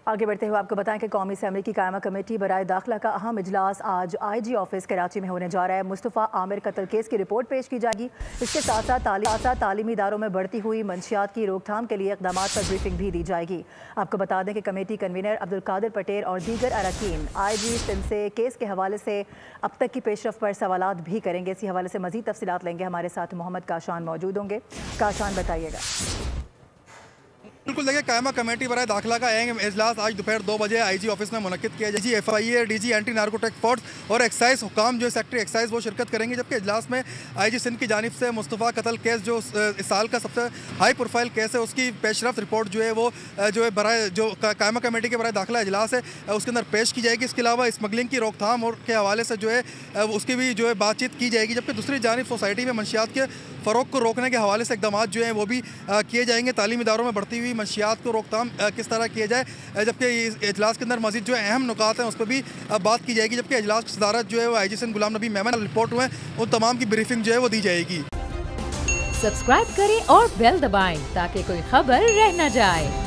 आगे बढ़ते हुए आपको बताएं कि कौमी असम्बली की कायमा कमेटी बराए दाखिला का अहम इजलास आज IG ऑफिस कराची में होने जा रहा है। मुस्तफ़ा आमिर कत्ल केस की रिपोर्ट पेश की जाएगी। इसके साथ साथ तालीमी इदारों में बढ़ती हुई मंशियात की रोकथाम के लिए इक़दामात पर ब्रीफिंग भी दी जाएगी। आपको बता दें कि कमेटी कन्वीनर अब्दुल कादिर पटेल और दीगर अरकान IG सिंध से केस के हवाले से अब तक की पेशरफ पर सवालात भी करेंगे। इसी हवाले से मजीद तफसीलात लेंगे। हमारे साथ मोहम्मद काशान मौजूद होंगे। काशान, बताइएगा। बिल्कुल, देखिए, कायमा कमेटी बराए दाखिला का अहम इजलास आज दोपहर 2 बजे IG ऑफिस में मुनक्किद किया जाएगा। FIA, DG anti narcotic force और एक्साइज हुकाम जो सेक्रेटरी एक्साइज वो शिरकत करेंगे। जबकि इजलास में IG सिंध की जानिब से मुस्तफ़ा कत्ल केस जो इस साल का सबसे हाई प्रोफाइल केस है उसकी पेशरफ रिपोर्ट जो है वो जो है बराए जो कायमा कमेटी के बराए दाखिला इजलास है उसके अंदर पेश की जाएगी। इसके अलावा स्मगलिंग की रोकथाम और के हवाले से जो है उसकी भी जो है बातचीत की जाएगी। जबकि दूसरी जानिब सोसाइटी में मंशियात के फ़रोग को रोकने के हवाले से इक़दाम जो हैं वो भी किए जाएंगे। तालीमी इदारों में बढ़ती हुई मंशियात को रोकथाम किस तरह किया जाए। जबकि इस इजलास के अंदर मज़ीद जो अहम नुकात हैं उस पर भी बात की जाएगी। जबकि इजलास की सदारत जो है वो IG सिंध गुलाम नबी मेमन रिपोर्ट हुए उन तमाम की ब्रीफिंग जो है वो दी जाएगी। सब्सक्राइब करें और बेल दबाएं ताकि कोई खबर रह न जाए।